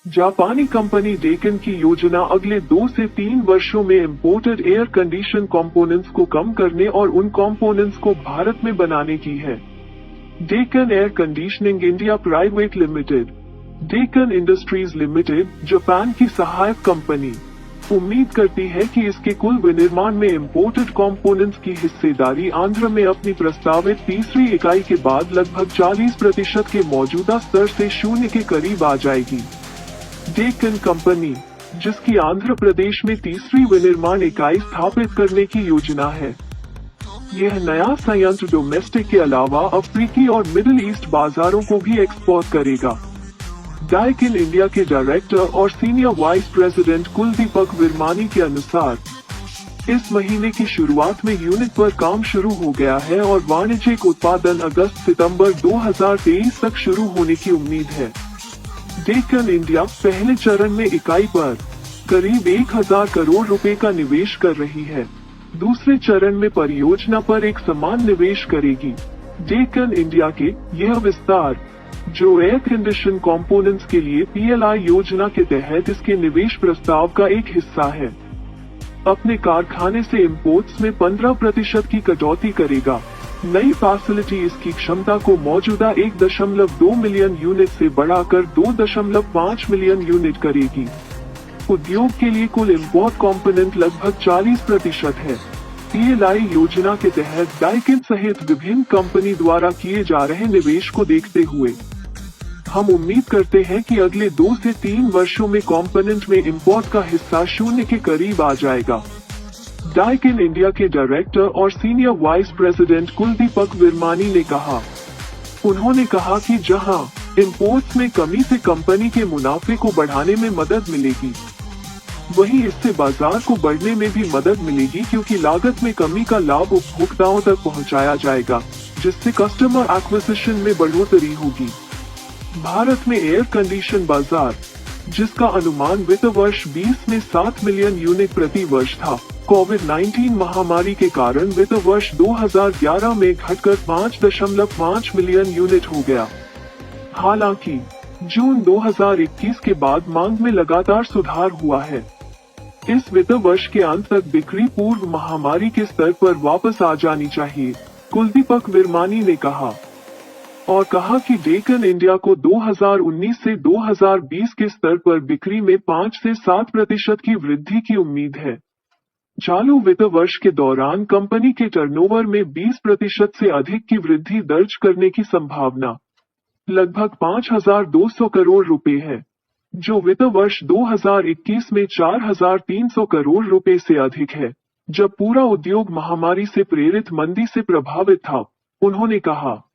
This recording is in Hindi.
जापानी कंपनी डेकन की योजना अगले 2 से 3 वर्षों में इम्पोर्टेड एयर कंडीशन कंपोनेंट्स को कम करने और उन कंपोनेंट्स को भारत में बनाने की है। Deccan air conditioning India private limited, Deccan industries limited, Japan की सहायक कंपनी, उम्मीद करती है कि इसके कुल विनिर्माण में इम्पोर्टेड कंपोनेंट्स की हिस्सेदारी आंध्र में अपनी प्रस्तावित तीसरी इकाई के बाद लगभग 40% के मौजूदा स्तर से 0 के करीब आ जाएगी। डेकन कंपनी, जिसकी आंध्र प्रदेश में तीसरी विनिर्माण इकाई स्थापित करने की योजना है, यह नया संयंत्र डोमेस्टिक के अलावा अफ्रीकी और मिडिल ईस्ट बाजारों को भी एक्सपोर्ट करेगा। डेकन इंडिया के डायरेक्टर और सीनियर वाइस प्रेसिडेंट कुलदीपक विरमानी के अनुसार इस महीने की शुरुआत में यूनिट पर काम शुरू हो गया है और वाणिज्यिक उत्पादन अगस्त-सितंबर 2023 तक शुरू होने की उम्मीद है। डेकन इंडिया पहले चरण में इकाई पर करीब 1000 करोड़ रुपए का निवेश कर रही है। दूसरे चरण में परियोजना पर एक समान निवेश करेगी। डेकन इंडिया के यह विस्तार, जो एयर कंडीशन कंपोनेंट्स के लिए PLI योजना के तहत इसके निवेश प्रस्ताव का एक हिस्सा है, अपने कारखाने से इंपोर्ट्स में 15% की कटौती करेगा। नई फैसिलिटी इसकी क्षमता को मौजूदा 1.2 मिलियन यूनिट से बढ़ाकर 2.5 मिलियन यूनिट करेगी। उद्योग के लिए कुल इम्पोर्ट कंपोनेंट लगभग 40% है। PLI योजना के तहत डेकन सहित विभिन्न कंपनी द्वारा किए जा रहे निवेश को देखते हुए हम उम्मीद करते हैं कि अगले 2 से 3 वर्षों में कंपोनेंट में इम्पोर्ट का हिस्सा 0 के करीब आ जाएगा। डेकन इंडिया के डायरेक्टर और सीनियर वाइस प्रेसिडेंट कुलदीपक विरमानी ने कहा। उन्होंने कहा कि जहां इंपोर्ट्स में कमी से कंपनी के मुनाफे को बढ़ाने में मदद मिलेगी, वहीं इससे बाजार को बढ़ने में भी मदद मिलेगी, क्योंकि लागत में कमी का लाभ उपभोक्ताओं तक पहुंचाया जाएगा, जिससे कस्टमर एक्विजिशन में बढ़ोतरी होगी। भारत में एयर कंडीशन बाजार, जिसका अनुमान वित्त वर्ष 20 में 7 मिलियन यूनिट प्रति वर्ष था, कोविड-19 महामारी के कारण वित्त वर्ष 2011 में घटकर 5.5 मिलियन यूनिट हो गया। हालांकि जून 2021 के बाद मांग में लगातार सुधार हुआ है। इस वित्त वर्ष के अंत तक बिक्री पूर्व महामारी के स्तर पर वापस आ जानी चाहिए, कुलदीपक विरमानी ने कहा, और कहा कि डेकन इंडिया को 2019 से 2020 के स्तर पर बिक्री में 5 से 7% की वृद्धि की उम्मीद है। चालू वित्त वर्ष के दौरान कंपनी के टर्नओवर में 20% से अधिक की वृद्धि दर्ज करने की संभावना लगभग 5200 करोड़ रुपए है, जो वित्त वर्ष 2021 में 4300 करोड़ रुपए से अधिक है, जब पूरा उद्योग महामारी से प्रेरित मंदी से प्रभावित था, उन्होंने कहा।